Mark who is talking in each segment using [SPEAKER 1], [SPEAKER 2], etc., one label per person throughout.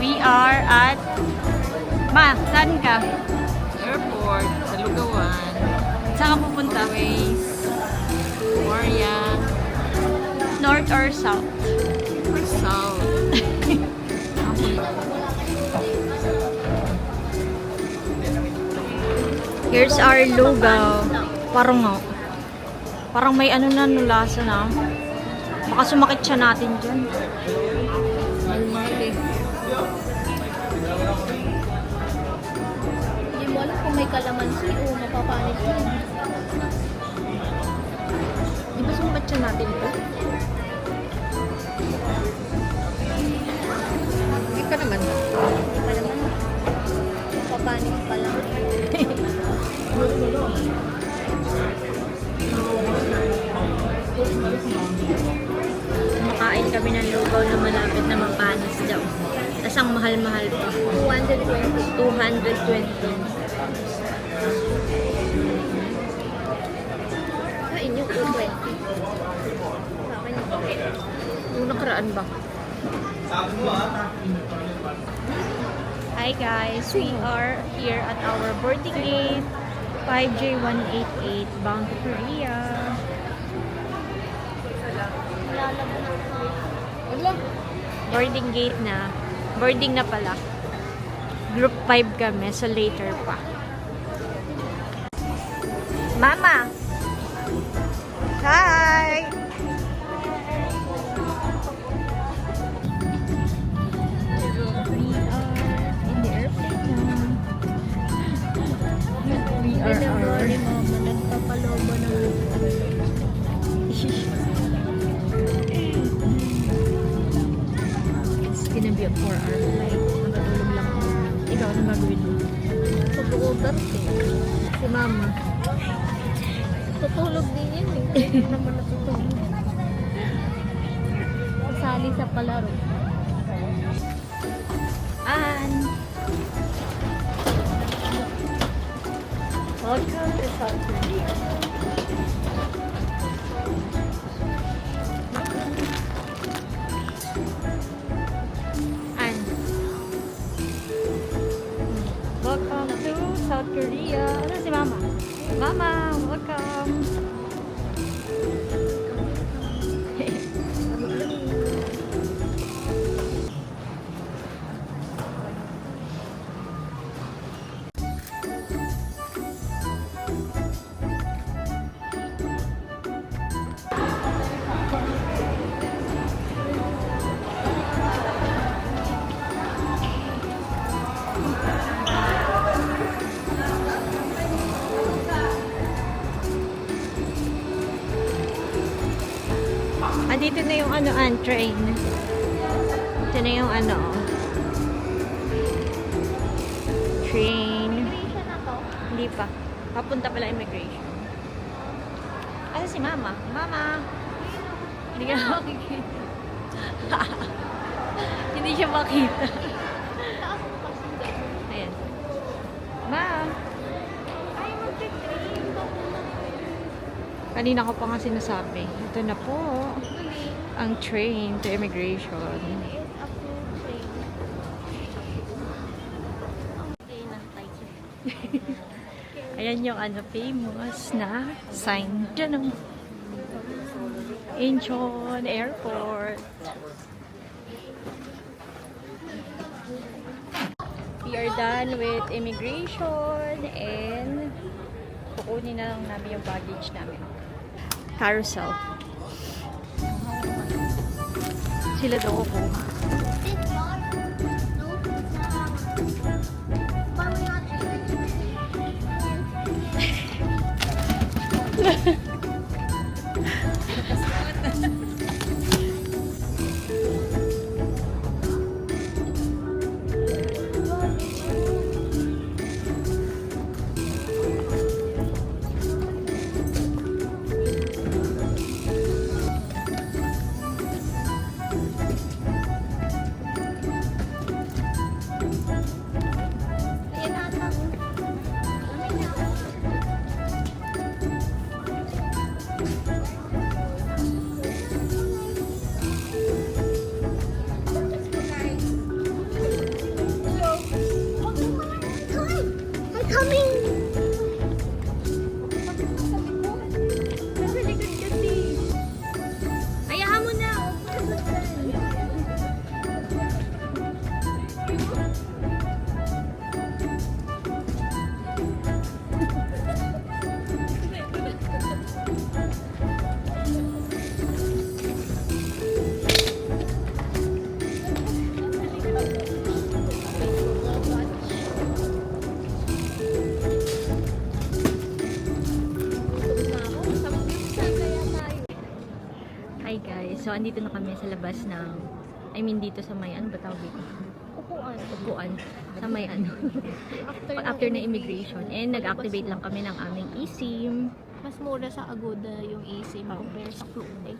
[SPEAKER 1] We are at... Ma, saan ka?
[SPEAKER 2] Airport, sa Lugawan.
[SPEAKER 1] Saan ka pupunta?
[SPEAKER 2] Always. Moria.
[SPEAKER 1] North or south?
[SPEAKER 2] Or south.
[SPEAKER 1] Here's our lugaw. Parang may ano na nulasa na. Baka sumakit siya natin dyan.
[SPEAKER 2] Mahal-mahal eh.
[SPEAKER 3] Hindi mo alam kung may kalamansi o mapapanis mo.
[SPEAKER 1] Di ba sumakit siya natin ito?
[SPEAKER 2] Hindi pa naman.
[SPEAKER 3] Hindi pa naman. Mapapanis pa lang.
[SPEAKER 1] Makain kami ng lugaw na malapit na mapanis daw. Tapos ang mahal-mahal pa.
[SPEAKER 3] 220.
[SPEAKER 1] 220.
[SPEAKER 3] Kain yung 220. Sa akin
[SPEAKER 1] Yung nakaraan ba? Hi guys, we are here at our boarding gate 5J188 bound to Korea.
[SPEAKER 2] Wala.
[SPEAKER 1] Boarding gate na. Boarding na pala. Group 5 kami, so later pa. Mama! Hi! We are in the airplane now. We are our...
[SPEAKER 3] ni Mama, nagpapalobo ng
[SPEAKER 1] It's gonna be a 4-hour flight. Matutulog lang ako. Ikaw, ano gagawin mo?
[SPEAKER 3] pag-over eh. Si Mama. Tutulog din yan eh. Hindi naman natutulog. Kasali sa palaro.
[SPEAKER 1] And welcome to South Korea. And welcome to South Korea. Ano si Mama? Mama, welcome. Dito na yung ano, train. Ito na yung ano, train.
[SPEAKER 3] Immigration na to.
[SPEAKER 1] Hindi pa. Papunta pala immigration. Ano si Mama? Mama! Hindi ka makikita. Hindi siya makita.
[SPEAKER 3] Taas mo kasi dyan.
[SPEAKER 1] Ayan. Ma!
[SPEAKER 3] Ay, mag-train.
[SPEAKER 1] Kanina ko pa nga sinasabi. Ito na po. Ang train to immigration. Ayan yung ano, famous na sign. Diyan o. Incheon Airport. We are done with immigration and kukunin na lang namin yung baggage namin. Carousel. Sila daw ako. coming! Nasa likod kasi. Ayahan mo na. Hi guys, so andito na kami sa labas ng, dito sa may, ano ba tawag dito? Upuan. Sa may ano, after na immigration. And nag-activate lang kami ng aming eSIM.
[SPEAKER 3] Mas mura sa Agoda yung eSIM compare sa Klote.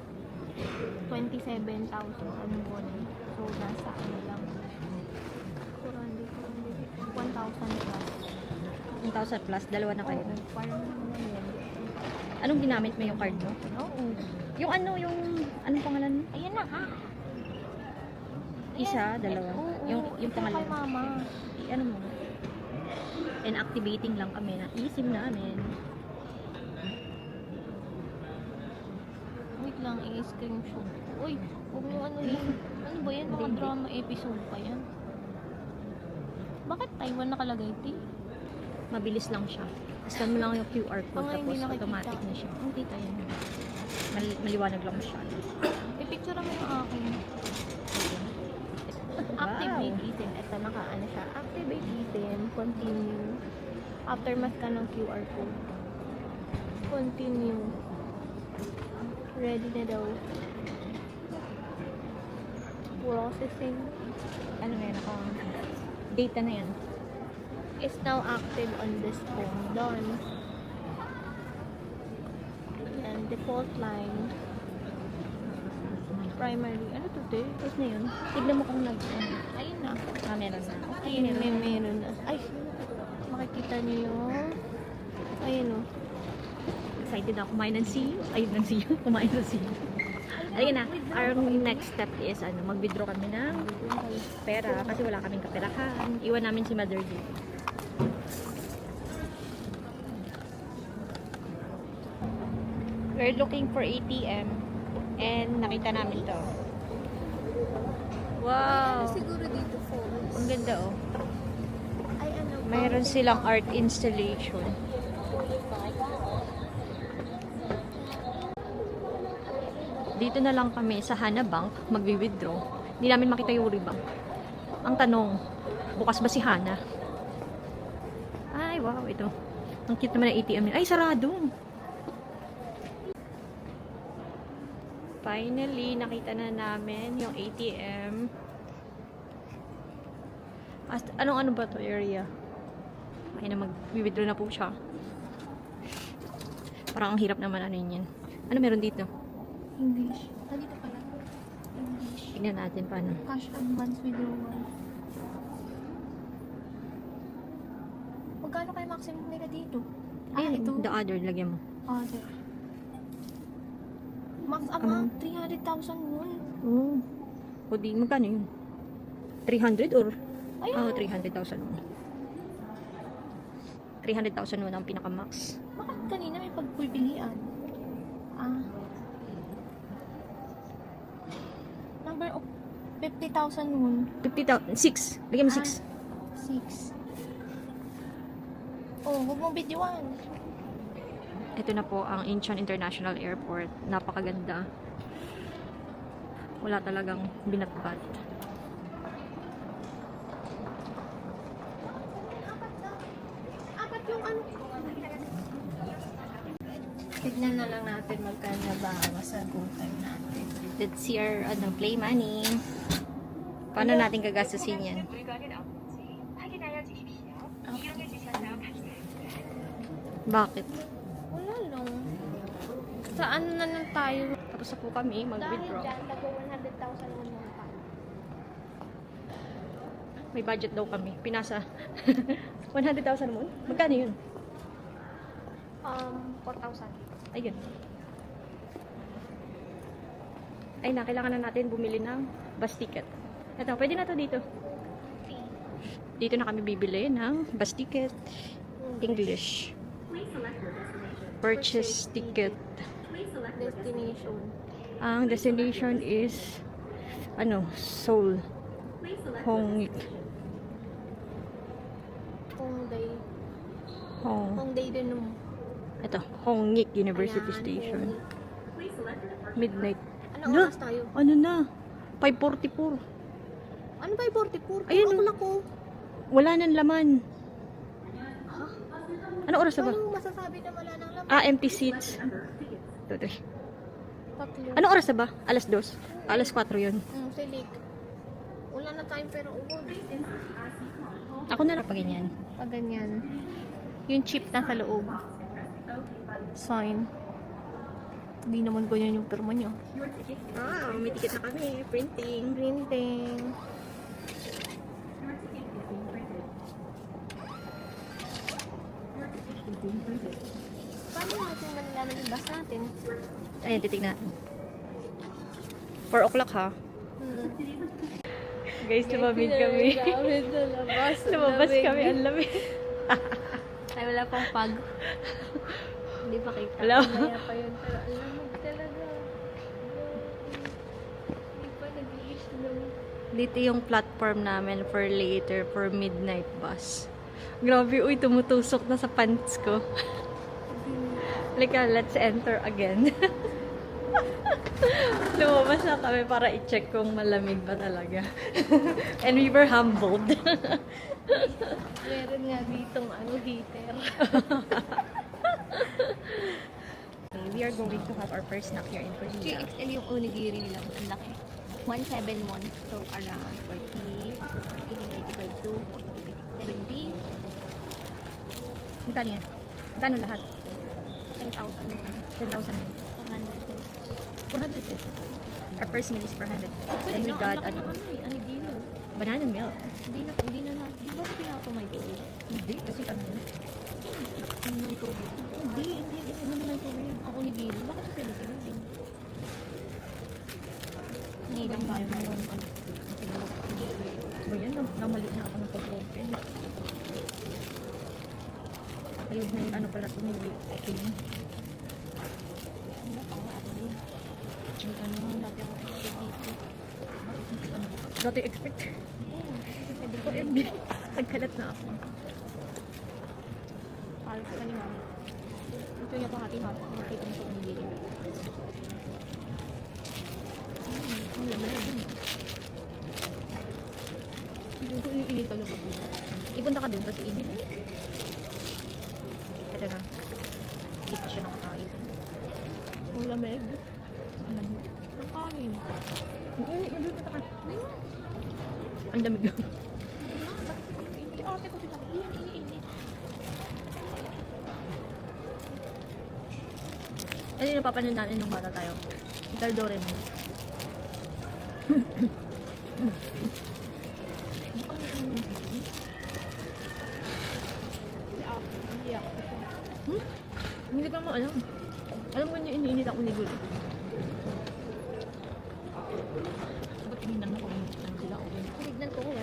[SPEAKER 3] 27,000 ang buwan. So, nasa ano lang. 1,000 plus.
[SPEAKER 1] 1,000 plus, dalawa na kayo.
[SPEAKER 3] Oo, parang ano yan.
[SPEAKER 1] Anong ginamit mo yung card mo?
[SPEAKER 3] Oo.
[SPEAKER 1] Yung ano, anong pangalan mo?
[SPEAKER 3] Ayan na ha.
[SPEAKER 1] Isa, dalawa.
[SPEAKER 3] Oo,
[SPEAKER 1] yung
[SPEAKER 3] ito
[SPEAKER 1] pangalan.
[SPEAKER 3] kay mama.
[SPEAKER 1] Ano mo? And activating lang kami ng eSIM namin.
[SPEAKER 3] Wait lang, i-screenshot. Uy, huwag mo ano yan. Ano ba yan? Mga
[SPEAKER 1] Hindi.
[SPEAKER 3] drama episode pa yan. Bakit Taiwan nakalagay, T?
[SPEAKER 1] Mabilis lang siya. Scan mo lang yung QR code,
[SPEAKER 3] Nga, hindi
[SPEAKER 1] tapos
[SPEAKER 3] nakikita.
[SPEAKER 1] automatic na siya. Hindi tayo. Maliwanag lang siya.
[SPEAKER 3] I-picture mo yung akin. Activate eSIM. Ito, naka-ano siya. Activate eSIM. Continue. After ma-scan ng QR code. Continue. Ready na daw. Processing.
[SPEAKER 1] Ano na yan? Data na yan.
[SPEAKER 3] Is now active on this phone. Done. And default line. Primary. Ano to, te?
[SPEAKER 1] Tapos na yun. Tignan mo kung
[SPEAKER 3] Ayun na.
[SPEAKER 1] meron na. Okay,
[SPEAKER 3] Ayun, meron na. Ay, makikita niyo yung... Ayun o.
[SPEAKER 1] Excited ako kumain ng CEO. Ayun ng CEO. Kumain ng CEO. Ayun na. Our next step is mag-withdraw kami ng pera kasi wala kaming kaperahan. Iwan namin si Mother dito. We're looking for ATM and nakita namin to. Wow!
[SPEAKER 3] Siguro dito phones.
[SPEAKER 1] Ang ganda oh.
[SPEAKER 3] Ay, ano?
[SPEAKER 1] Mayroon silang art installation. Dito na lang kami sa Hana Bank magwi-withdraw. Hindi namin makita yung Uri Bank. Ang tanong, bukas ba si Hana? Ay, wow, ito. Ang cute naman ng ATM nila. Ay, sarado! Finally, nakita na namin yung ATM. Anong ba to area? Ay na mag-withdraw na po siya. Parang ang hirap naman ano yun. Ano meron dito?
[SPEAKER 3] English. Dito pala. English.
[SPEAKER 1] Tignan natin paano.
[SPEAKER 3] Cash advance withdrawal. Magkano kayo maximum nila dito?
[SPEAKER 1] Ayun,
[SPEAKER 3] ito.
[SPEAKER 1] the other, lagyan mo.
[SPEAKER 3] Other. Max amount, 300,000 won.
[SPEAKER 1] Oh. O di, magkano yun? 300 or?
[SPEAKER 3] Ayun.
[SPEAKER 1] 300,000 won. 300,000 won ang pinaka-max.
[SPEAKER 3] Bakit kanina may pagpipilian? Number of 50,000 won.
[SPEAKER 1] 50,000. 6. Lagyan mo 6.
[SPEAKER 3] 6. Oh, huwag mong videoan.
[SPEAKER 1] Ito na po ang Incheon International Airport. Napakaganda. Wala talagang binatbat.
[SPEAKER 3] Apat yung ano. Tignan na lang natin magkano ba masagutan natin.
[SPEAKER 1] Let's see our play money. Paano natin gagastusin yan? Bakit?
[SPEAKER 3] Wala lang. Saan na lang tayo?
[SPEAKER 1] Tapos na po kami mag-withdraw.
[SPEAKER 3] Dahil dyan, nag-100,000 won lang pa.
[SPEAKER 1] May budget daw kami. Pinasa 100,000 mo? Magkano yun?
[SPEAKER 3] 4,000.
[SPEAKER 1] Ayun. Ay na, kailangan na natin bumili ng bus ticket. Ito, pwede na to dito. Dito na kami bibili ng bus ticket. English. Purchase ticket.
[SPEAKER 3] Destination.
[SPEAKER 1] Ang destination is Seoul. Hongik.
[SPEAKER 3] Hongdae.
[SPEAKER 1] Hong.
[SPEAKER 3] Hongdae Denum.
[SPEAKER 1] Ito, Hongik University
[SPEAKER 3] Ayan,
[SPEAKER 1] Station.
[SPEAKER 3] Hongik.
[SPEAKER 1] Midnight.
[SPEAKER 3] Anong oras tayo?
[SPEAKER 1] Ano na? 5:44.
[SPEAKER 3] Ano ba yung 44?
[SPEAKER 1] Ayun.
[SPEAKER 3] Ako lang ko.
[SPEAKER 1] Wala nang laman. Ano oras na ba?
[SPEAKER 3] Anong masasabi na wala nang laman?
[SPEAKER 1] Empty seats. 2, 3.
[SPEAKER 3] Tatlo.
[SPEAKER 1] Ano oras na ba? Alas 2. Alas 4 yun.
[SPEAKER 3] Silik. Wala na time pero ubod.
[SPEAKER 1] Ako na lang pa ganyan.
[SPEAKER 3] Pag ganyan. Yung chip na sa loob. Sign. Hindi naman ganyan yung pirma niya.
[SPEAKER 1] May ticket na kami. Printing.
[SPEAKER 3] Printing. Paano natin malalaman yung bus natin?
[SPEAKER 1] Ayan, titignan. 4 o'clock ha. Guys, lumamig kami. Lumabas kami. Ang lamig.
[SPEAKER 3] Ay, wala pang pag. Hindi pa kita.
[SPEAKER 1] Wala.
[SPEAKER 3] Maya pa yun. Pero ang lamig talaga. Hindi pa nag-i-snow.
[SPEAKER 1] Dito yung platform namin for later, for midnight bus. Grabe, uy, tumutusok na sa pants ko. Like, let's enter again. Lumabas na kami para i-check kung malamig ba talaga. And we were humbled.
[SPEAKER 3] Meron nga ditong heater.
[SPEAKER 1] We are going to have our first snack here in Korea.
[SPEAKER 3] XL yung onigiri nila. Ang laki. 171. So, around 40. 85 to 70.
[SPEAKER 1] Magkano yan? Magkano lahat?
[SPEAKER 3] 10,000.
[SPEAKER 1] 10,000. 400. Our first meal is 400. And we got
[SPEAKER 3] Onigiri.
[SPEAKER 1] banana milk.
[SPEAKER 3] Hindi na. Di ba pinaka-microwave?
[SPEAKER 1] Hindi, kasi ano.
[SPEAKER 3] Hindi naman microwave. Ang onigiri. Bakit sa Pilipinas? Hindi lang tayo meron.
[SPEAKER 1] So yan, namali na ako ng pag-open. Ayun na yung pala tumili. Okay. Dati expect. Nagkalat na ako.
[SPEAKER 3] Parang sa kanina. Ito niya pa hati-hati. Nakita mo sa onigiri. Ang lamig. Hindi ko iniinit talaga.
[SPEAKER 1] Ipunta ka dun, kasi init. Ito na. Hindi pa siya nakakain.
[SPEAKER 3] Ang lamig. Ang kanin.
[SPEAKER 1] Ang lamig lang.
[SPEAKER 3] Ate ko sila. Iniinit.
[SPEAKER 1] Ano yung napapanood natin nung bata tayo? Doraemon. Hindi pa mo alam. Alam mo niya iniinit ako ni Gulo. Ba't tinignan mo kung ano sila o
[SPEAKER 3] Tinignan ko wala.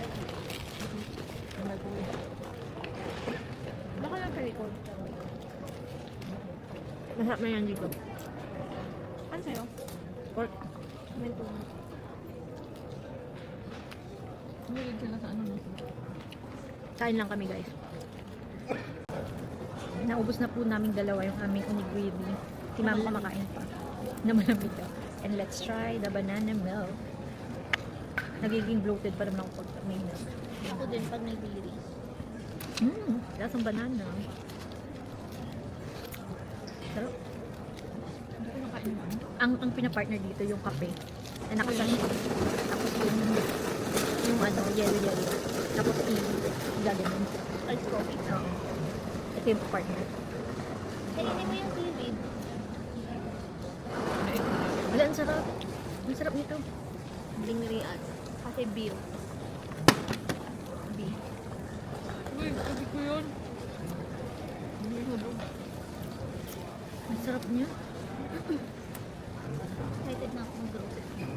[SPEAKER 3] Baka lang sa likod.
[SPEAKER 1] Masarap na yan dito.
[SPEAKER 3] Ano sa'yo?
[SPEAKER 1] Pork.
[SPEAKER 3] Mento.
[SPEAKER 2] Mahilig sila sa ano na.
[SPEAKER 1] Kain lang kami, guys. Naubos na po naming dalawa yung aming onigiri. Si mama kumakain pa. Na malamig daw. And let's try the banana milk. Nagiging bloated pa naman ako pag may milk.
[SPEAKER 3] Ako din pag may dairy.
[SPEAKER 1] Lasang banana. Sarap.
[SPEAKER 2] Hindi ko nakain naman.
[SPEAKER 1] Ang pinapartner dito yung kape. Na nakasali. Tapos yung yellow. Tapos gaganon.
[SPEAKER 3] Ice coffee.
[SPEAKER 1] Oo. Ito yung partner.
[SPEAKER 3] Kainin mo yung seaweed.
[SPEAKER 1] Wala, ang sarap. Ang sarap nito.
[SPEAKER 3] Dingrian. Kasi beer. Beer.
[SPEAKER 2] Uy, sabi ko yun. Hindi ko doon.
[SPEAKER 1] Ang sarap niya.
[SPEAKER 3] Excited na ako mag-grocery.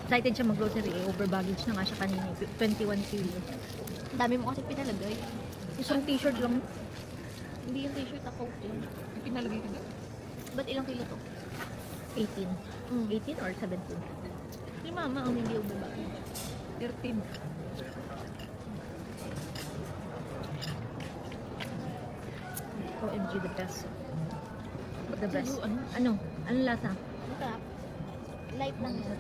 [SPEAKER 1] Excited siya mag-grocery. Over baggage na nga siya kanina. 21 kilos.
[SPEAKER 3] Ang dami mo kasi pinalagay.
[SPEAKER 1] Isang t-shirt lang.
[SPEAKER 3] Hindi yung t-shirt ako. Yun.
[SPEAKER 2] Pinalagay ko na.
[SPEAKER 3] Ba't ilang kilo to?
[SPEAKER 1] 18. 18 or 17?
[SPEAKER 3] Si mama ang hindi ubaba.
[SPEAKER 2] 13.
[SPEAKER 1] OMG, the best. The
[SPEAKER 2] Ba't
[SPEAKER 1] best.
[SPEAKER 2] sa'yo, ano?
[SPEAKER 1] Ano? Anong lasa?
[SPEAKER 3] Masarap. Light lang yun.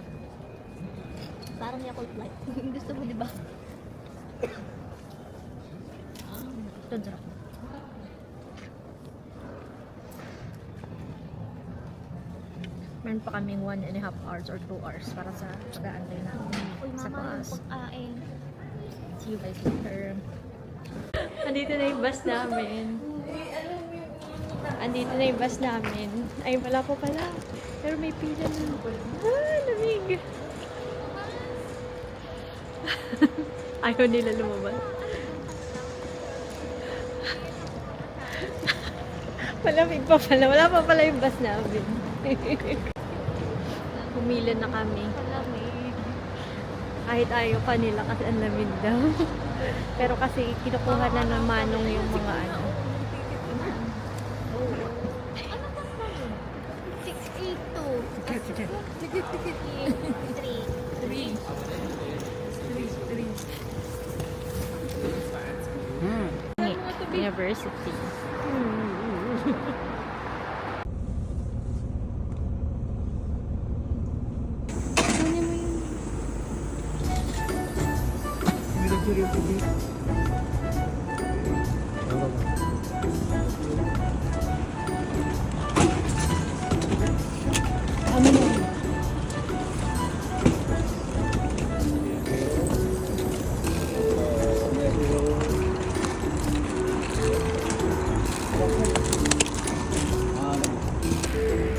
[SPEAKER 3] Parang Yakult light. Gusto mo, di ba?
[SPEAKER 1] Ito, ang sarap. Meron pa kaming 1.5 hours or 2 hours para sa pag-aantay namin
[SPEAKER 3] Uy,
[SPEAKER 1] sa
[SPEAKER 3] mama, yung
[SPEAKER 1] bus.
[SPEAKER 3] pagkain.
[SPEAKER 1] See you guys later. Andito na yung bus namin. Andito na yung bus namin. Ay, wala pa pala. Pero may pila na. Ah, lamig. Ayaw nila lumabas. Malamig pa pala. Wala pa pala yung bus namin. Pumila na kami.
[SPEAKER 3] Malamig.
[SPEAKER 1] Kahit ayaw pa nila kasi ang lamig daw. Pero kasi kinukuha na ng manong yung mga ano.
[SPEAKER 3] 682.
[SPEAKER 2] Tikit.
[SPEAKER 3] 3.
[SPEAKER 2] 3.
[SPEAKER 1] University. Ano mo?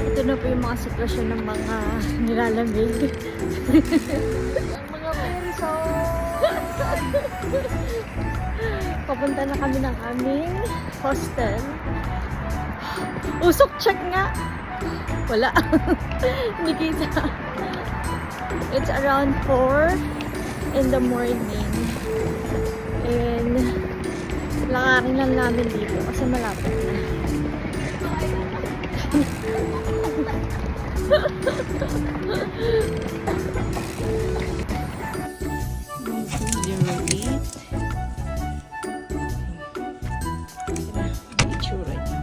[SPEAKER 1] Ito na po yung mga sitwasyon ng mga nilalamig.
[SPEAKER 3] Ang mga perso.
[SPEAKER 1] Papunta na kami ng aming hostel. Usok check nga! Wala. Hindi kita. It's around 4 in the morning. And lakarin lang namin dito kasi malapit na. Itsura niya.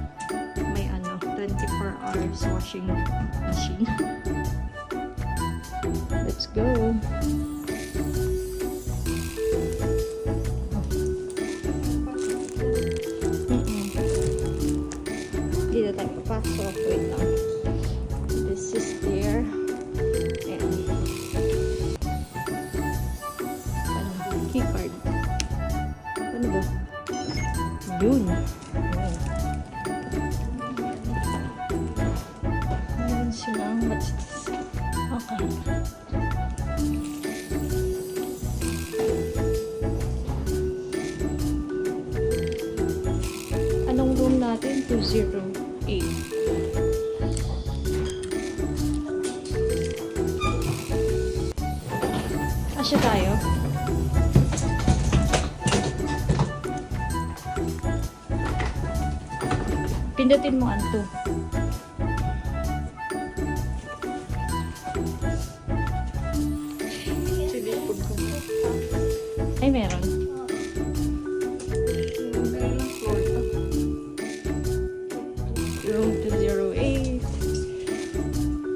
[SPEAKER 1] May 24 hours washing machine. Let's go. Dito tayo papasok. Wait lang. This is there. And key card. Ano ba? Yun. Meron silang, what's this? Okay. Anong room natin? 208. Asya tayo? Pindutin mo anto. Ay, meron. Room 208.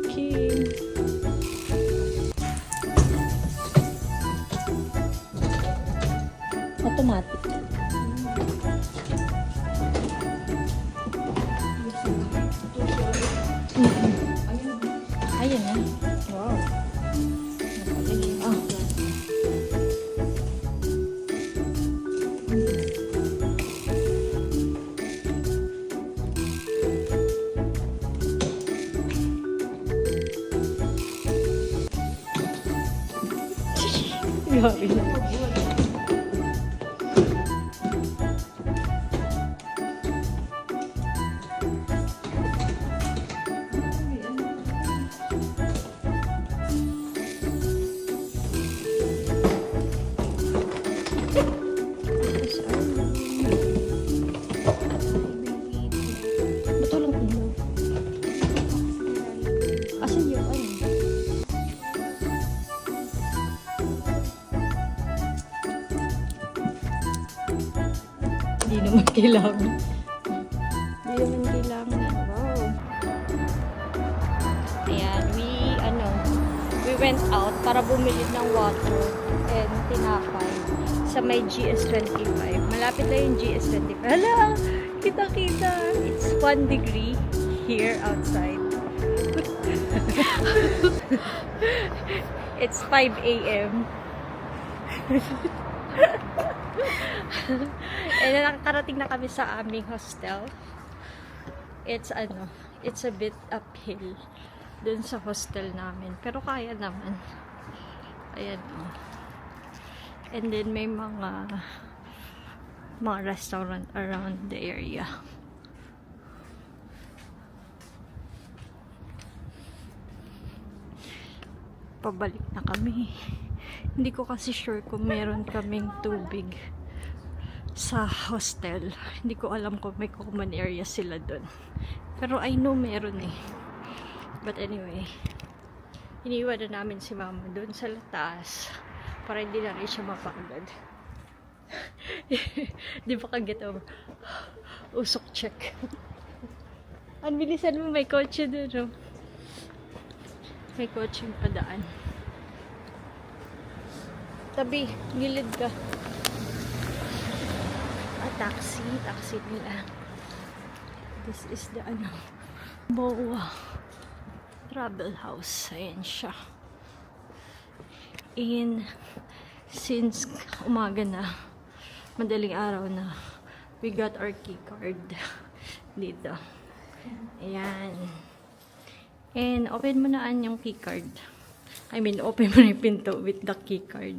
[SPEAKER 1] Okay. Automatic. Ayan na. Wow. Ah. Grabe na. Tapos, Di naman kailangan. Di naman kailangan. Wow. Ayan, we went out para bumili ng water and tinapay sa may GS25. Malapit lang yung GS25. Hala! Kita-kita! It's 1 degree here outside. It's 5 a.m. And nakakarating na kami sa aming hostel. It's a bit uphill dun sa hostel namin. Pero kaya naman. Ayan. And then may mga restaurant around the area. Pabalik na kami. Hindi ko kasi sure kung meron kaming tubig sa hostel. Hindi ko alam kung may common area sila dun. Pero I know meron eh. But anyway, iniwan na namin si mama dun sa taas para hindi na rin siya mapagod. Di ba kaget over? Usok check. Ang bilisan mo, may kotse dun, oh. May kotse yung padaan. Tabi, gilid ka. Taxi nila. This is the Boa Travel House. Ayan siya. Since umaga na, madaling araw na, we got our key card dito. Ayan. And open mo na yung key card. Open mo na yung pinto with the key card.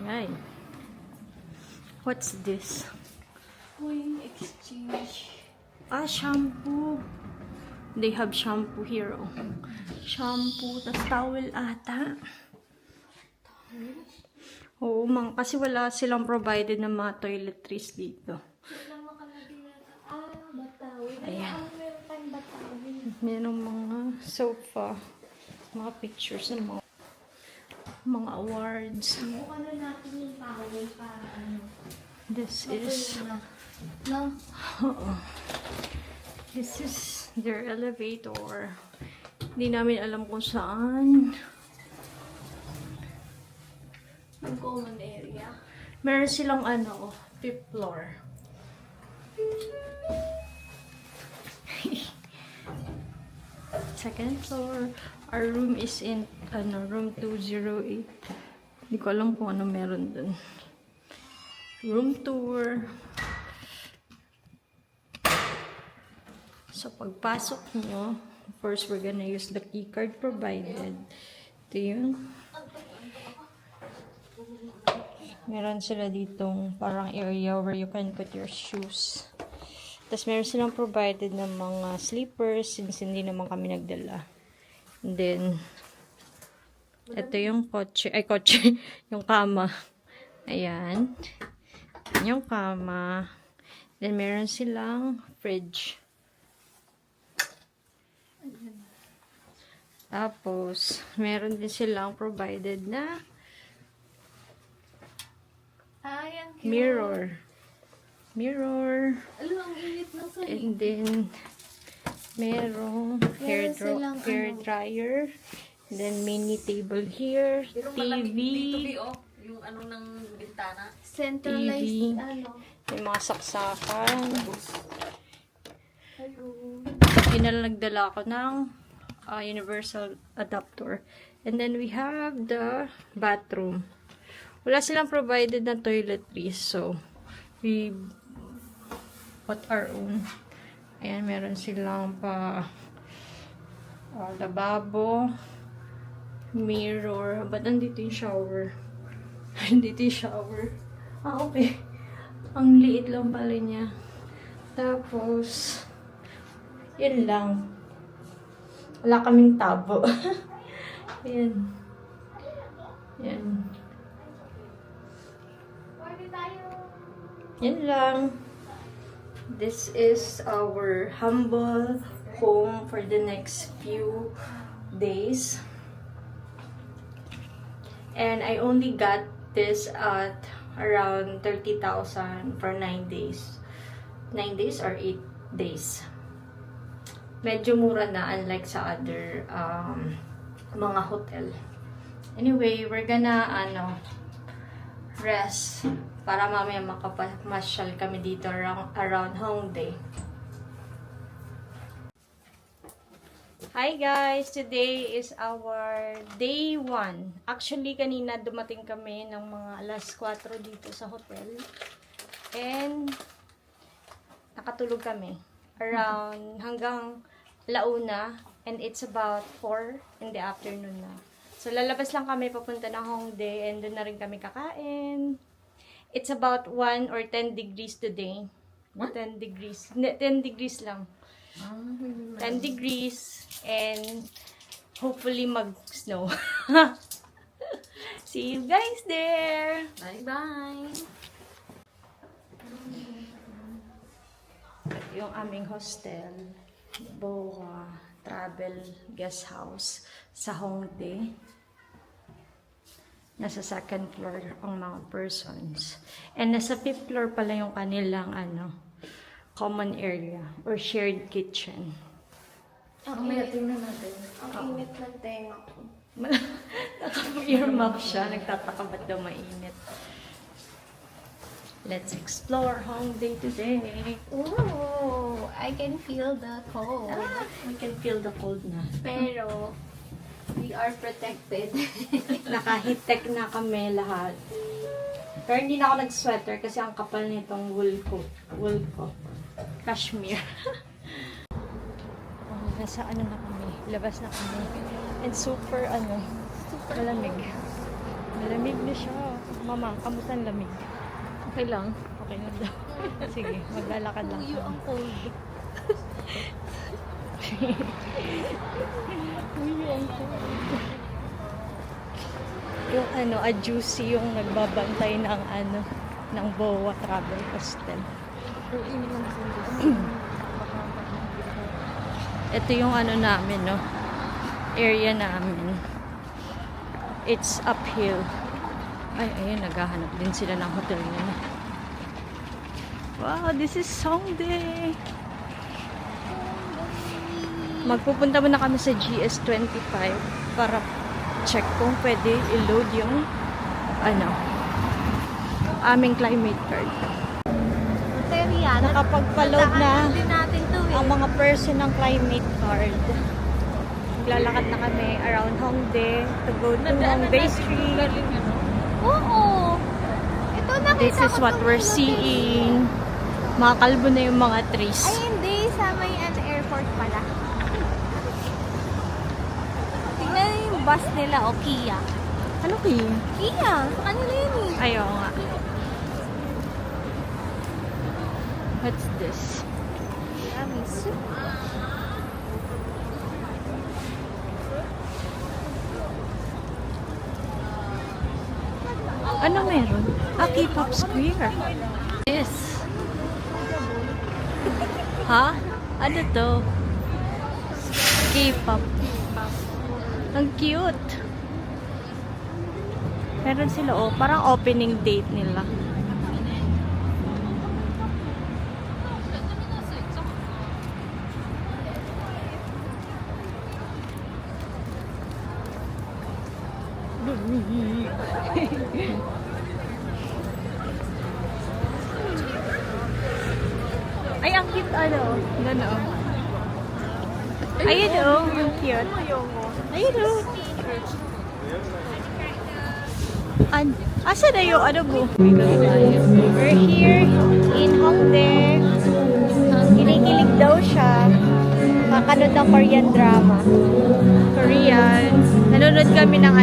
[SPEAKER 1] Ayan. What's this?
[SPEAKER 3] Coin exchange.
[SPEAKER 1] Shampoo. They have shampoo here, oh. Shampoo, tas towel ata. Oo, kasi wala silang provided ng mga toiletries dito. Ayan. Merong mga sofa, mga pictures ng mga awards.
[SPEAKER 3] Bukan na natin yung towel para
[SPEAKER 1] This is This is their elevator. Hindi namin alam kung saan.
[SPEAKER 3] Yung common area.
[SPEAKER 1] Meron silang 5th floor. Second floor. Our room is in room 208. Hindi ko alam kung ano meron dun. Room tour. So, pagpasok nyo, first we're gonna use the key card provided. Ito yun. Meron sila ditong parang area where you can put your shoes. Tapos meron silang provided ng mga slippers since hindi naman kami nagdala. And then, ito yung kotse, yung kama. Ayan. Yung kama. Then, meron silang fridge. Tapos, meron din silang provided na mirror.
[SPEAKER 3] Alam, ang init ng sahig.
[SPEAKER 1] And then, merong hair dryer. And then, mini table here. TV.
[SPEAKER 2] Yung ng bintana.
[SPEAKER 3] Centralized,
[SPEAKER 1] TV. May mga saksakan.
[SPEAKER 3] Ayun.
[SPEAKER 1] Nagdala ko ng universal adapter. And then, we have the bathroom. Wala silang provided na toiletries. So, we bought our own. Ayan, meron silang lababo, mirror. Ba't nandito yung shower? Nandito yung shower. Okay. Ang liit lang pala niya. Tapos, yun lang. Wala kaming tabo. Ayan. Ayan. Yan lang. This is our humble home for the next few days. And I only got this at around 30,000 for 9 days. 9 days or 8 days. Medyo mura na unlike sa other mga hotel. Anyway, we're gonna rest para mamaya makapamasyal kami dito around Hongdae. Hi guys! Today is our day 1. Actually, kanina dumating kami ng mga alas 4 dito sa hotel. And nakatulog kami around hanggang launa. And it's about 4 in the afternoon na. So, lalabas lang kami papunta ng Hongdae and doon na rin kami kakain. It's about 1 or 10 degrees today.
[SPEAKER 2] What?
[SPEAKER 1] 10 degrees. 10 degrees lang. 10 degrees and hopefully mag-snow. See you guys there!
[SPEAKER 2] Bye-bye!
[SPEAKER 1] Ito yung aming hostel. Boa Travel Guest House sa Hongdae. Nasa 2nd floor ang mga persons. And nasa 5th floor pala yung kanilang common area or shared kitchen.
[SPEAKER 2] Mamaya tingnan natin.
[SPEAKER 3] Ang init ng tenga ko.
[SPEAKER 1] Naka-earmuff siya. Nagtataka ba't daw mainit. Let's explore Hongdae today.
[SPEAKER 3] Ooh, I can feel the cold.
[SPEAKER 1] We can feel the cold na.
[SPEAKER 3] Pero, we are protected.
[SPEAKER 1] Naka-heat-tech na kami lahat. Pero hindi na ako nag-sweater kasi ang kapal nitong wool ko. Cashmere. Nasa na kami. Labas na kami. And super malamig. Malamig na siya. Mama, kamusta ang lamig? Okay lang. Okay na daw. Sige, maglalakad lang.
[SPEAKER 3] Tuyo ang cold.
[SPEAKER 1] Tuyo ang cold. Yung juicy yung nagbabantay ng ng Boa Travel Hostel. Ito yung namin, no? Area namin. It's uphill. Ay, ayun, naghahanap din sila ng hotel nila. Wow, this is Hongdae. Magpupunta muna kami sa GS25 para check kung pwede i-load yung aming climate card.
[SPEAKER 3] Teriya,
[SPEAKER 1] Nakapagpa-load na
[SPEAKER 3] din natin to
[SPEAKER 1] ang mga person ng climate card. Maglalakad na kami around Hongdae to go to Hongdae Street.
[SPEAKER 3] Oo. Ito nakita
[SPEAKER 1] This is
[SPEAKER 3] ko
[SPEAKER 1] what
[SPEAKER 3] tong
[SPEAKER 1] we're
[SPEAKER 3] location.
[SPEAKER 1] seeing. Mga kalbo na yung mga trees.
[SPEAKER 3] Ay, hindi. Sa may airport pala. Tingnan yung bus nila, o Kia.
[SPEAKER 1] Ano kaya?
[SPEAKER 3] Kia, sa kanila yun eh.
[SPEAKER 1] Ayaw nga. What's this?
[SPEAKER 3] Tiramisu.
[SPEAKER 1] Ano meron? K-pop square. Yes. Ha? Ano to? K-pop. Ang cute. Meron sila, parang opening date nila. Ay, ang cute Gano'n. Ayun ang cute. Ayun asa na yung mo? We're here in Hongdae. Kinikilig daw siya. Kakanood ng Korean drama. Korean. Nanonood kami ng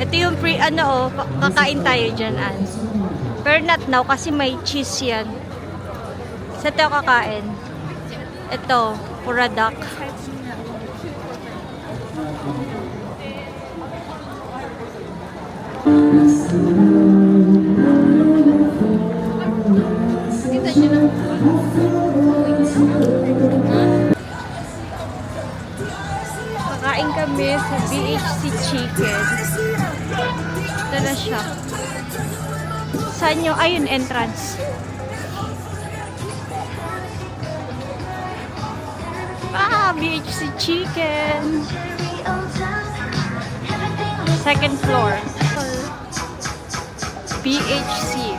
[SPEAKER 1] Ito yung kakain tayo dyan, Pero not now, kasi may cheese yan. Sa ito kakain. Ito, puradak.
[SPEAKER 2] Kita niyo na.
[SPEAKER 1] kami sa BHC Chicken. Ito na siya. Saan yung, ayun, entrance. BHC Chicken. Second floor. BHC.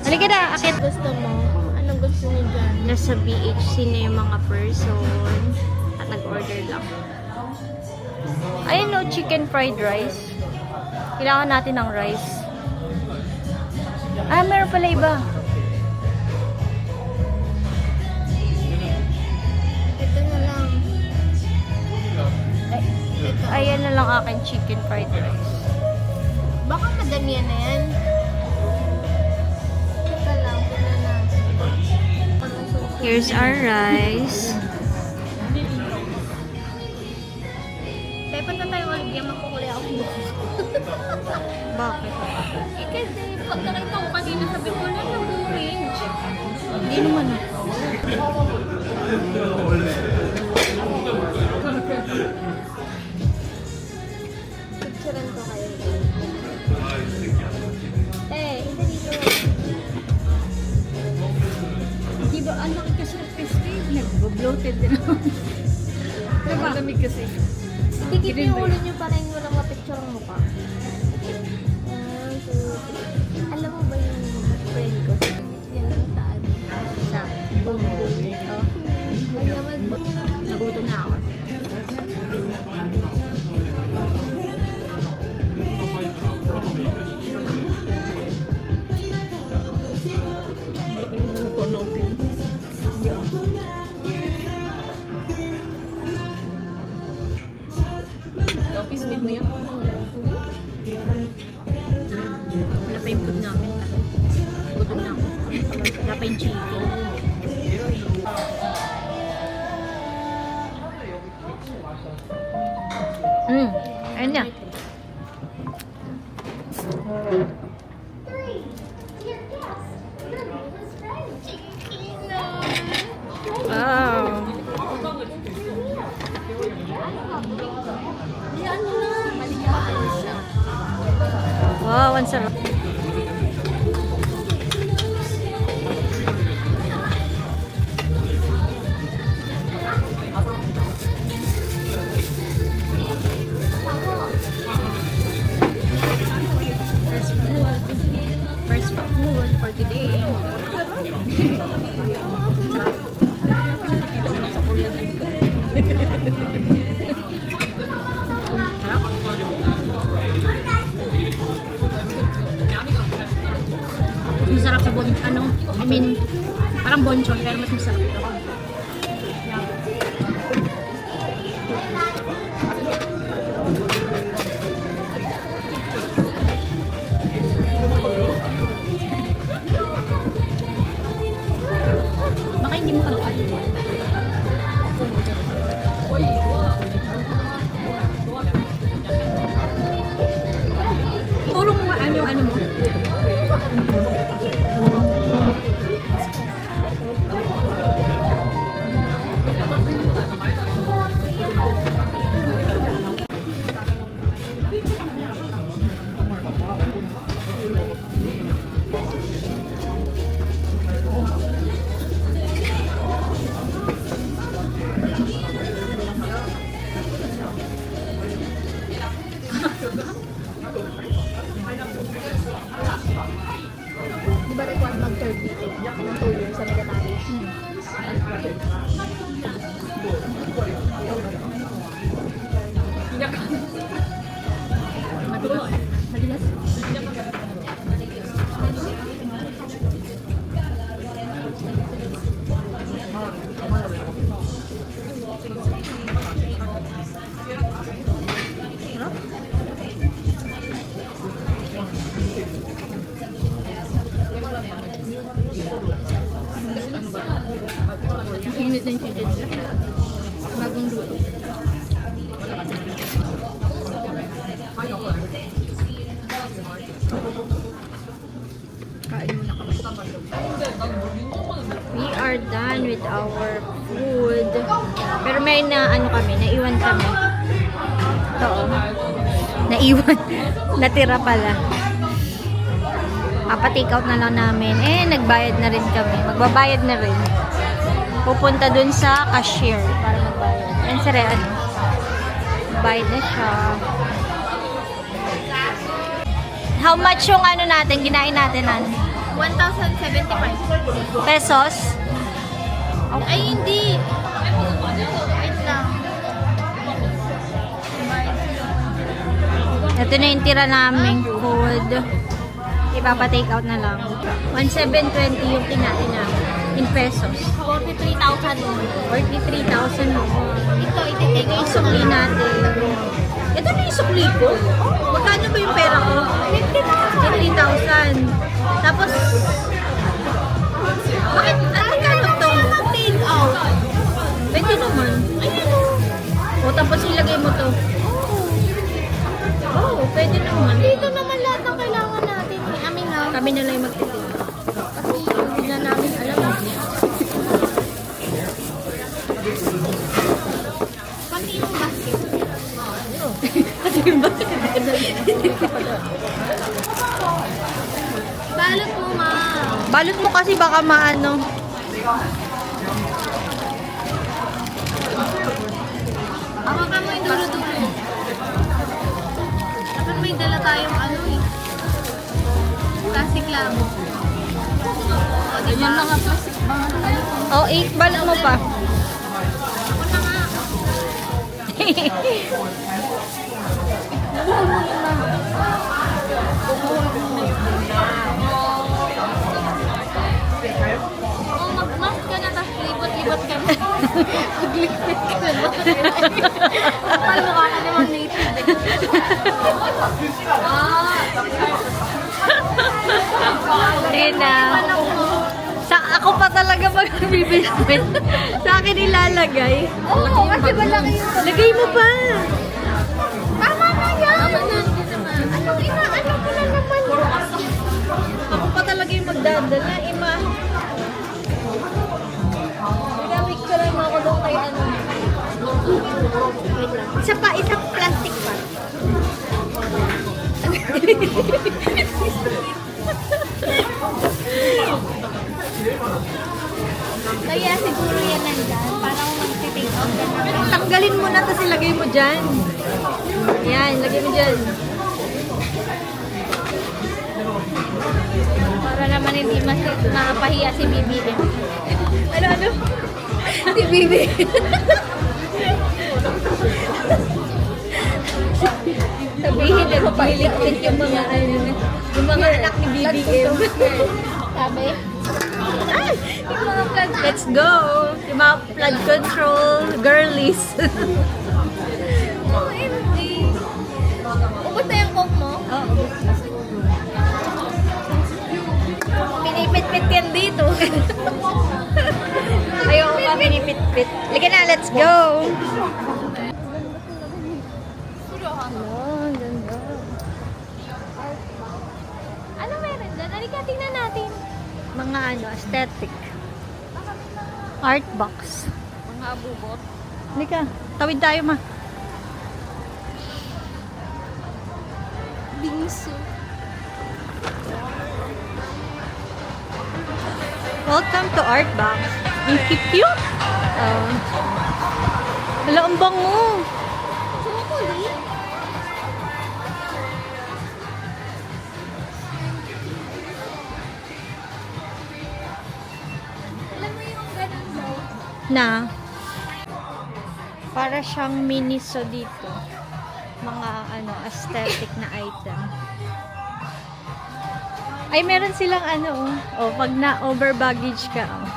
[SPEAKER 1] Halika na, akit.
[SPEAKER 3] Gusto mo? Anong gusto niyo dyan?
[SPEAKER 1] Nasa BHC na yung mga person at nag-order lang. Ayun no, chicken fried rice. Kailangan natin ng rice. Ah, meron pala iba.
[SPEAKER 3] Ito na lang.
[SPEAKER 1] Ayan na lang akin chicken fried rice.
[SPEAKER 3] Baka madamihan na yan. Ito lang, puna na.
[SPEAKER 1] Here's our rice.
[SPEAKER 3] Kaya punta tayo ulit yan, magkukulay ako bukas.
[SPEAKER 1] Bakit?
[SPEAKER 3] Eh kasi, pag nakita ko kanina, sabi ko na orange.
[SPEAKER 1] Hindi naman ah.
[SPEAKER 3] Picturean ko kayo. Isa dito.
[SPEAKER 1] Di ba anak kasi kasi nag-bloated din naman.
[SPEAKER 2] Diba? Lamig kasi.
[SPEAKER 3] Idikit niyo yung ulo niyo para yung walang mapicture ang mukha. 1, 2, 3. Alam mo ba yung friend ko? Yan ang saan?
[SPEAKER 1] Sa bumbo.
[SPEAKER 3] Ay naman ba?
[SPEAKER 1] Nagutom na ako.
[SPEAKER 2] Office mate mo yan.
[SPEAKER 1] Wala pa yung food namin. Gutom na ako. Wala pa yung chicken. Ayun na. Wow. Wow, ang sarap. First food for today. Masarap sa parang bonchon, pero mas masarap ito. Baka hindi mo kalakal. Puro mo ano mo.
[SPEAKER 3] Di ba required mag-third meeting ng 2 years sa military?
[SPEAKER 1] Madalas. Ang init na yung chicken nila. Bagong luto. Kain muna kami. We are done with our food. Pero may na ano kami, naiwan kami. Ito, oh. Naiwan. Natira pala. Papa-take out na lang namin. Eh, nagbayad na rin kami. Magbabayad na rin. Pupunta dun sa cashier para magbayad. Yan sir, ano? Bayad na siya. How much yung ano natin? Ginain natin, ano?
[SPEAKER 3] 1,075.
[SPEAKER 1] Pesos?
[SPEAKER 3] Ay, hindi. Wait lang.
[SPEAKER 1] Ito na yung tira naming food. Ipapa-take out na lang. 1,720 yung kinain namin. In pesos.
[SPEAKER 3] 43,000.
[SPEAKER 1] 43,000 mo.
[SPEAKER 3] Ito, ititake
[SPEAKER 1] Ito yung sukli natin. Ito na yung sukli ko. Magkano ba yung pera ko? 50,000. Tapos, bakit? Ano to?
[SPEAKER 3] Take out.
[SPEAKER 1] Pwede naman. O, tapos ilagay mo to. Oo, pwede naman.
[SPEAKER 3] Dito naman lahat ng kailangan natin. Amin na.
[SPEAKER 1] Kami na lang yung magtitin.
[SPEAKER 3] Kasi hindi na namin alam. Pati yung basket. Balot mo, ma.
[SPEAKER 1] Balot mo kasi baka maano.
[SPEAKER 3] Ako ka mo yung dulo-dulo. Dapat may dala tayong ano eh. Plastic lang. O, di ba? Mga plastic ba?
[SPEAKER 1] Oh, balot mo pa.
[SPEAKER 3] Ako na nga. Oh, mag-mask ka na, tapos libot-libot ka na. Mag-libot ka na. Kapal mo ka na naman native.
[SPEAKER 1] Ayun na. Sa ako pa talaga magbibisbit. Sa akin ilalagay.
[SPEAKER 3] Oo, kasi malaki yung...
[SPEAKER 1] Lagay mo pa.
[SPEAKER 3] Tama na yan! Tama na. Anong inaano ko na naman?
[SPEAKER 1] Ako pa talaga yung magdadala. Ima. Picture mo ako doon kay ano.
[SPEAKER 3] Wait lang. Isa plastic pa. Kaya siguro yan nandyan. Parang mag-take out ka na.
[SPEAKER 1] Tanggalin mo na tapos ilagay mo dyan. Yan, lagay mo dyan.
[SPEAKER 3] Para naman hindi mapahiya si BBM.
[SPEAKER 1] Ano?
[SPEAKER 3] Si Bibi.
[SPEAKER 1] Sabihin na mapailit yung mga ano, yung mga anak ni BBM.
[SPEAKER 3] Sabi?
[SPEAKER 1] Yung mga flood, let's go! Yung mga flood control girlies.
[SPEAKER 3] OMG. Ubus na yung coke mo?
[SPEAKER 1] Oo. Pinipit-pit yan dito. Ayoko pa pinipit-pit. Liga na, let's go! Hello, ang ganda.
[SPEAKER 3] Ano meron dyan? Halika, tingnan natin.
[SPEAKER 1] Mga ano, aesthetic. Art box.
[SPEAKER 3] Mga abubot.
[SPEAKER 1] Halika, tawid tayo ma.
[SPEAKER 3] Bingsu.
[SPEAKER 1] Welcome to Art Box. Ang cute. Wala, ang bango.
[SPEAKER 3] Chocolate? Alam mo yung ganun mo?
[SPEAKER 1] Na para siyang miniso dito. Mga ano, aesthetic na item. Ay, meron silang ano, oh, pag na-over baggage ka, oh.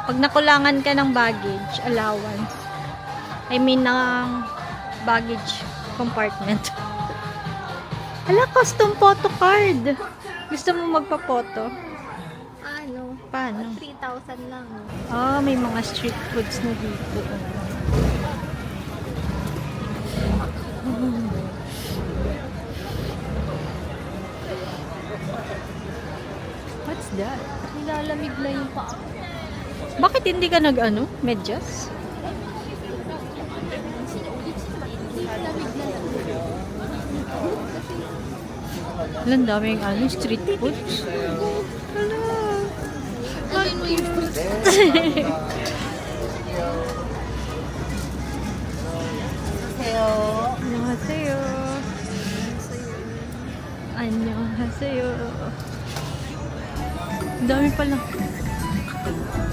[SPEAKER 1] Pag nakulangan ka ng baggage, allowance. I mean, ng baggage compartment. Hala, custom photo card. Gusto mo magpa-photo?
[SPEAKER 3] Ano?
[SPEAKER 1] Paano?
[SPEAKER 3] 3,000 lang.
[SPEAKER 1] Ah, may mga street foods na dito. What's that?
[SPEAKER 3] Nilalamig na yung paa.
[SPEAKER 1] Bakit hindi ka nag-ano? Medyas? Ang daming street foods. Hala.
[SPEAKER 3] Alin mo yung
[SPEAKER 1] 안녕하세요. 안녕하세요. Ang dami pala.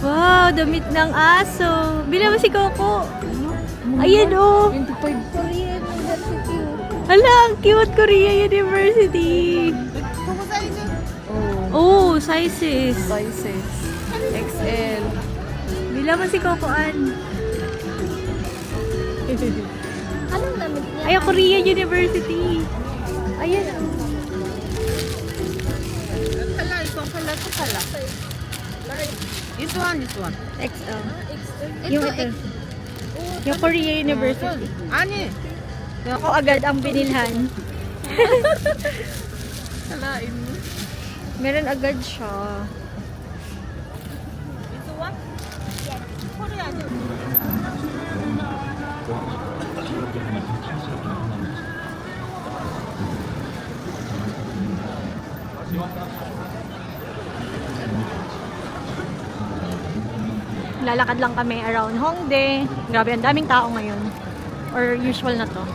[SPEAKER 1] Wow, damit ng aso. Bila mo si Coco. Ayan oh.
[SPEAKER 3] 25 Korean University.
[SPEAKER 1] Hala, ang cute. Korea University. Oh, sizes.
[SPEAKER 2] Sizes. XL.
[SPEAKER 1] Bila mo si Coco Ann.
[SPEAKER 3] Anong damit niya?
[SPEAKER 1] Ay, Korea University. Ayan.
[SPEAKER 2] Kala, ito kala, ito kala. This one.
[SPEAKER 1] XL.
[SPEAKER 3] Ito,
[SPEAKER 1] Yung ito. Yung Korea University.
[SPEAKER 2] 아니.
[SPEAKER 1] Ako agad ang binilhan.
[SPEAKER 2] kalain mo.
[SPEAKER 1] Meron agad siya.
[SPEAKER 2] This one? Korean.
[SPEAKER 1] Lalakad lang kami around Hongdae. Grabe, ang daming tao ngayon. Or usual na to.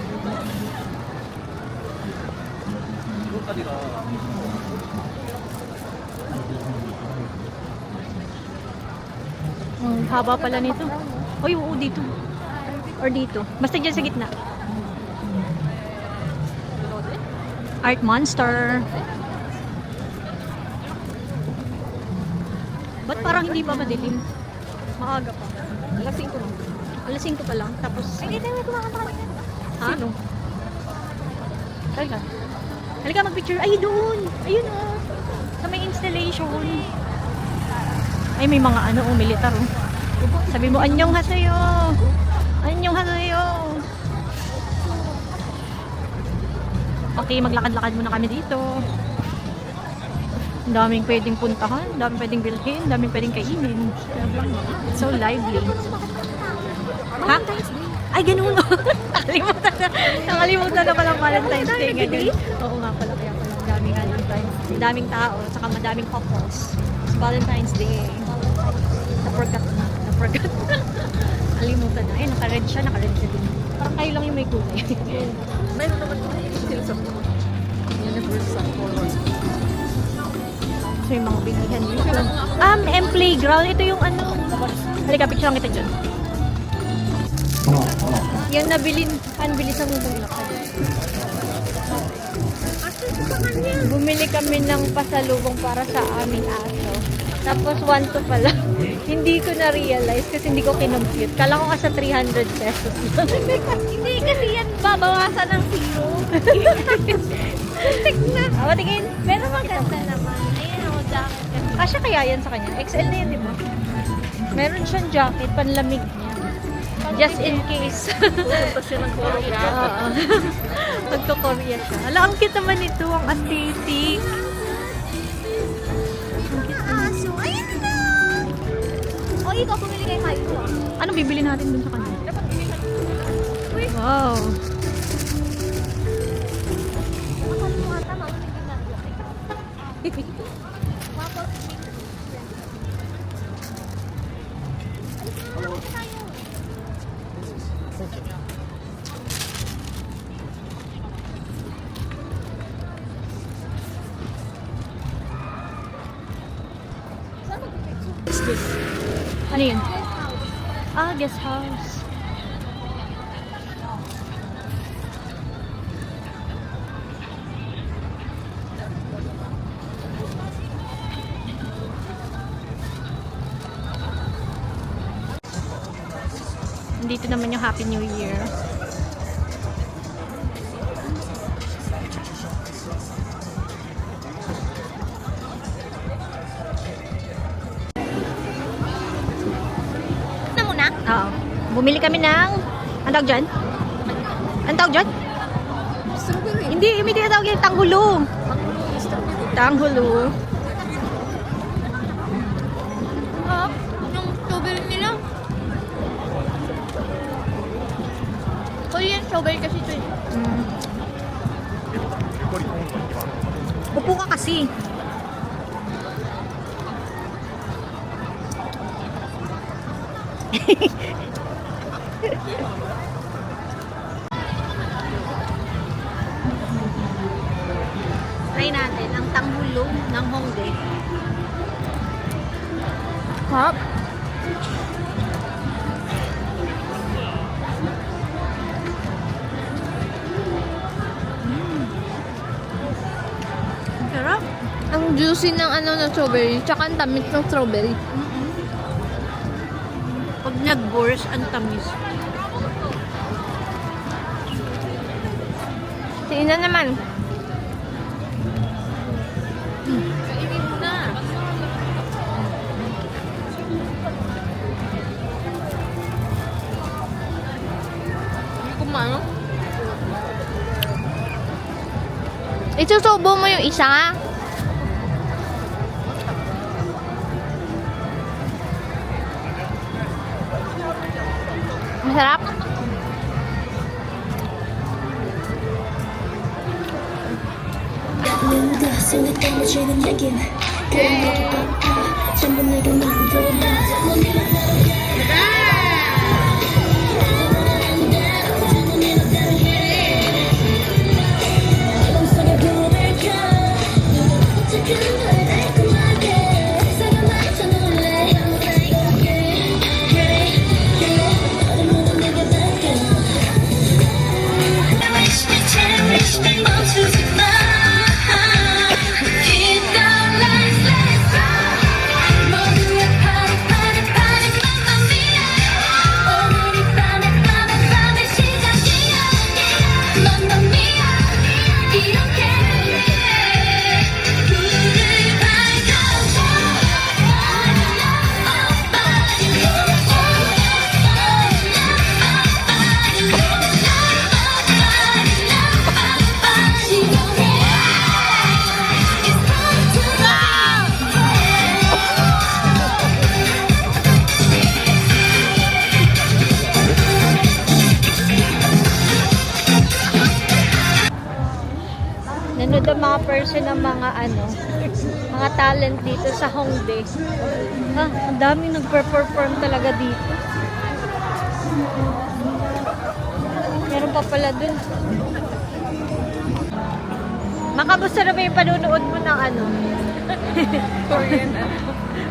[SPEAKER 1] Ang haba pala nito. Oy, oo, dito. Or dito. Basta dyan sa gitna. Art Monster. Ba't parang hindi pa madilim? Maaga pa.
[SPEAKER 2] Alas 5 lang.
[SPEAKER 1] Alas 5 pa lang. Tapos,
[SPEAKER 3] Hindi tayo kumakanta kami.
[SPEAKER 1] ha? Sino? Halika. Halika mag-picture. Ay, doon. Ayun oh. Sa may installation. Ay, may mga militar oh. Sabi mo, anyong hasayo. Anyong hasayo. Okay, maglakad-lakad muna kami dito. Ang daming pwedeng puntahan, ang daming pwedeng bilhin, ang daming pwedeng kainin. It's so lively. Ha? Ay, ganun. Nakalimutan na palang Valentine's Day ngayon. Oo nga pala, kaya pala ang daming Valentine's Day. Daming tao, saka madaming couples. It's Valentine's Day. Naforgot. Nalimutan na. Ay, naka-red siya, naka-red siya din. Parang kayo lang yung may kulay.
[SPEAKER 2] Mayroon naman yung sa universal colors.
[SPEAKER 1] So, yung mga bilihan dito. M Playground. Ito yung Halika, picture lang kita dyan. Yan nabilin. Bilisan mo itong ilakad. Bumili kami ng pasalubong para sa aming aso. Tapos 1 to pala. Hindi ko na-realize kasi hindi ko kinompute. Kala ko sa 300 pesos.
[SPEAKER 3] Hindi kasi yan babawasan ng zero. Tignan.
[SPEAKER 1] Tingin.
[SPEAKER 3] Pero maganda naman. Ayun ako, jacket.
[SPEAKER 1] Kasya kaya yan sa kanya? XL na yan, di ba? Meron siyang jacket, panlamig niya. Just in case.
[SPEAKER 2] Punta siya ng Korea.
[SPEAKER 1] Oo. Magko-Korea siya. Ala, ang cute naman ito. Ang aesthetic.
[SPEAKER 3] Aso, ayun na! O, ikaw pumili kay Milo.
[SPEAKER 1] Ano bibili natin dun sa kanya? Wow.
[SPEAKER 3] Akala mo ata, mama, hindi ginagawa. Waffle chicken. Alis na tayo. Saan mag-picture?
[SPEAKER 1] What's this? Ano yun? Guest house. Dito naman yung Happy New Year.
[SPEAKER 3] Na muna?
[SPEAKER 1] Oo. Bumili kami ng... Ang tawag dyan? Ang tawag dyan?
[SPEAKER 2] Strawberry.
[SPEAKER 1] Hindi, may tinatawag yung tanghulo. Tanghulo.
[SPEAKER 3] Oo. Yung strawberry nila. Korean Strawberry kasi ito eh.
[SPEAKER 1] Upo ka kasi. Try natin ang tanghulong ng Hongdae.
[SPEAKER 3] Hop.
[SPEAKER 1] Sarap.
[SPEAKER 3] Ang juicy ng ano ng strawberry, tsaka ang tamis ng strawberry.
[SPEAKER 1] Pag nag-burst, ang tamis.
[SPEAKER 3] Tingnan naman.
[SPEAKER 1] Kainin mo na.
[SPEAKER 3] Hindi ko maano. Isusubo mo yung isa. Masarap.
[SPEAKER 4] 누가 손에 땀을 쥐는 얘긴 그런 얘기 전부 내가 만들어놔 맘속에 불을 켜 어떻게 널 달콤하게 세상에 맞춰 놀래 어둠으로 내가 바뀌어 Wish me, cherish me, 멈추지 마 Keep the lights, let's go 모두가 party, party, party, mamma mia 오늘이 밤의 시작이야 mamma mia 이렇게 불을 밝혀줘
[SPEAKER 1] Nanood ang mga person ng mga mga talent dito sa Hongdae. Ang daming nagpe-perform talaga dito. Meron pa pala dun. Makamusta na ba yung panunood mo ng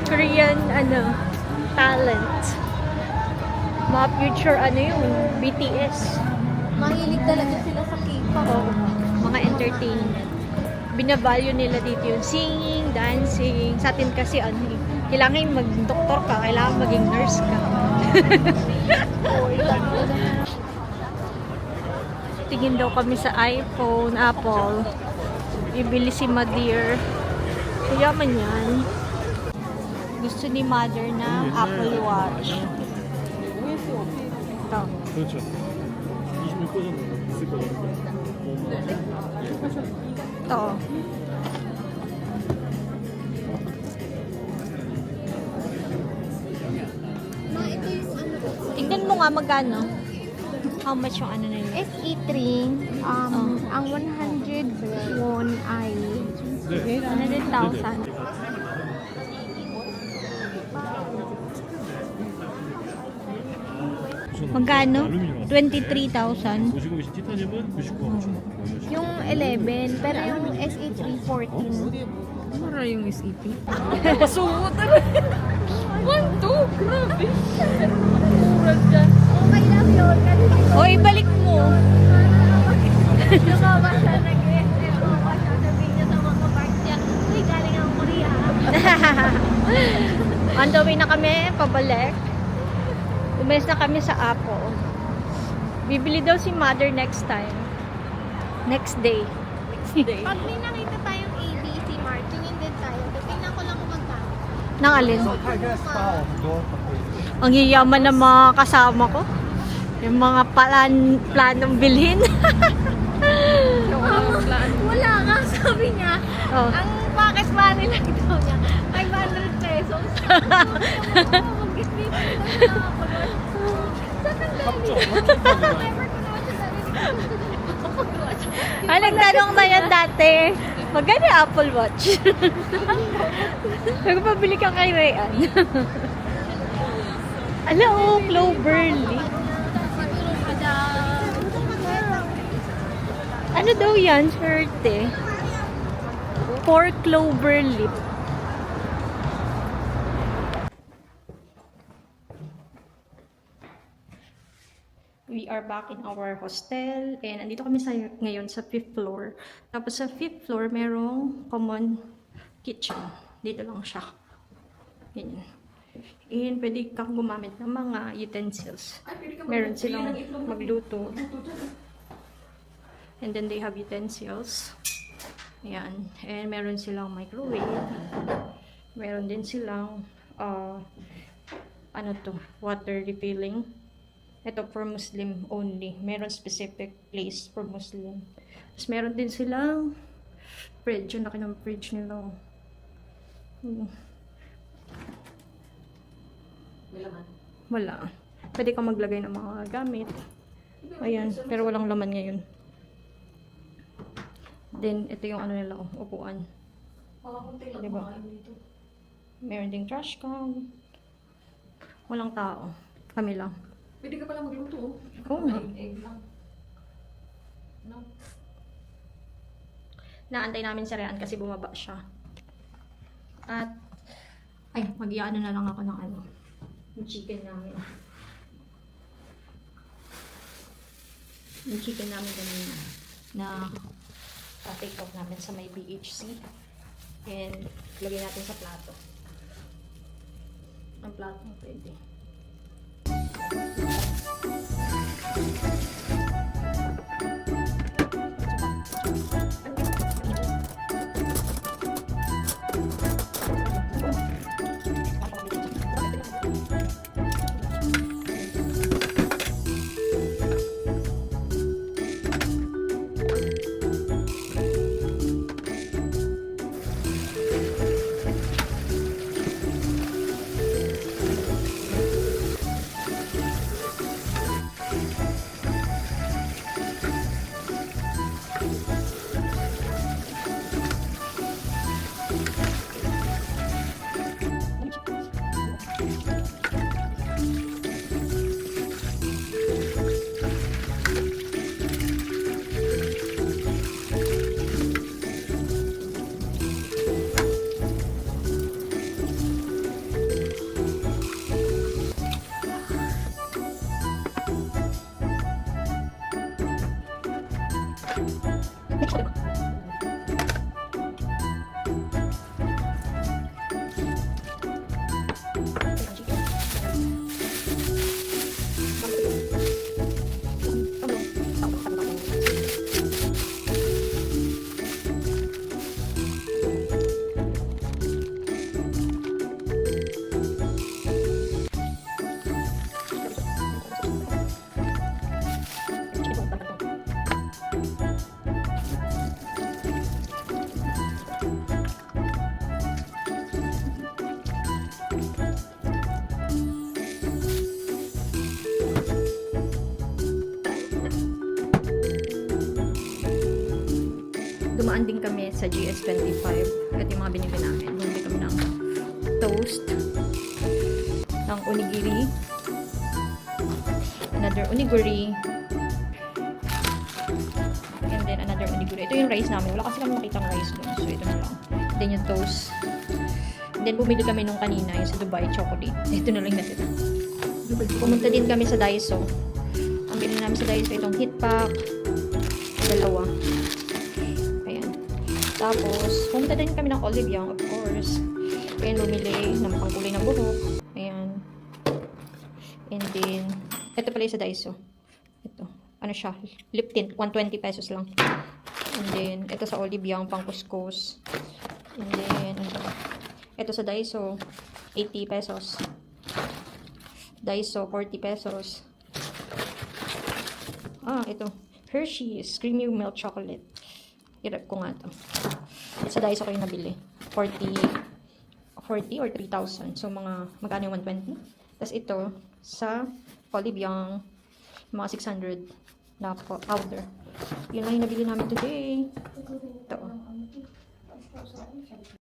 [SPEAKER 1] Korean talent. Mga future yun, BTS.
[SPEAKER 3] Mahilig talaga sila sa K-pop.
[SPEAKER 1] Oo, mga entertainment. Binavalue nila dito yung singing, dancing. Sa atin kasi kailangan maging doktor ka, kailangan maging nurse ka. Tingin daw kami sa iPhone, Apple. Ibili si Madir. Yaman yan. Gusto ni Mother ng Apple Watch. Ito.
[SPEAKER 2] 그렇죠. 26% 있을 거거든요.
[SPEAKER 1] Ito.
[SPEAKER 3] Ma, ito yung ano.
[SPEAKER 1] Tingnan mo nga magkano. How much yung na yun?
[SPEAKER 3] SE3, ang 100 won ay
[SPEAKER 1] 100,000. Magkano? 23,000.
[SPEAKER 2] 보시고 계신 티타늄은 99,000원.
[SPEAKER 3] yung 11, pero yung SE3 14.
[SPEAKER 5] Mura yung SEP.
[SPEAKER 3] Okay lang yun.
[SPEAKER 1] O, ibalik mo.
[SPEAKER 3] Lumabas siya nag-SM. Lumabas siya, sabihin niya sa mga park niya, uy, galing ang Korea.
[SPEAKER 1] On the way na kami, pabalik. Umalis na kami sa Apple. Bibili daw si Mother next time. Next day.
[SPEAKER 3] Pag may nakita tayong ABC Mart, tingin din tayo. Tingnan ko lang kung magkano.
[SPEAKER 1] Nang alin? Ang yayaman ng mga kasama ko. Yung mga planong bilhin.
[SPEAKER 3] Wala nga, sabi niya.
[SPEAKER 1] Oh.
[SPEAKER 3] Ang pocket money lang daw niya, 500 pesos. Mag-isip ko na ako. Saan ang dami? Never ko naman siya narinig.
[SPEAKER 1] Nagtanong na yan dati. Magkano yung Apple Watch? Nagpabili ka kay Rayan. Ala, oh, Cloverleaf. Ano daw yan? Swerte. For Cloverleaf. We are back in our hostel and andito kami ngayon sa 5th floor. Tapos sa 5th floor, merong common kitchen. Dito lang siya. Ganyan. And pwede kang gumamit ng mga utensils. Meron silang magluto. And then they have utensils. Ayan. And meron silang microwave. Meron din silang water refilling. Ito for Muslim only. Meron specific place for Muslim. Tapos meron din silang fridge. Yung laki ng fridge nila. Wala. Pwede kang maglagay ng mga gamit. Ayan. Pero walang laman ngayon. Then, ito yung ano nila, upuan. Diba? Meron ding trash can. Walang tao. Kami lang.
[SPEAKER 2] Pwede ka pala magluto.
[SPEAKER 1] Oo nga.
[SPEAKER 2] Egg lang. No?
[SPEAKER 1] Naantay namin si Ryan kasi bumaba siya. At, ay, mag-iano na lang ako ng yung chicken namin. Yung chicken namin kanina na take out namin sa may BHC. And, lagay natin sa plato. Ang plato ng pwede. Dumaan din kami sa GS25. Ito yung mga binili namin. Bumili kami ng toast, ng onigiri, another onigiri, and then another onigiri. Ito yung rice namin. Wala kasi kami makitang rice doon. So, ito na lang. Then yung toast. And then bumili kami nung kanina, yung sa Dubai chocolate. Ito na lang natira. Pumunta din kami sa Daiso. Ang binili namin sa Daiso, itong heat pack, dalawa. Tapos, pumunta din kami ng Olive Young, of course. And bumili ng pangkulay ng buhok. Ayan. And then, ito pala yung sa Daiso. Ito. Ano siya? Lip tint. 120 pesos lang. And then, ito sa Olive Young, pang kuskus. And then, ito sa Daiso, 80 pesos. Daiso, 40 pesos. Ito. Hershey's Creamy Milk Chocolate. I-rep ko nga to. Sa Daiso ko yung nabili. 40 or 3,000. So, magkano yung 120? Tapos ito, sa Olive Young, mga 600. Lapo, powder. Yun lang yung nabili namin today. Ito.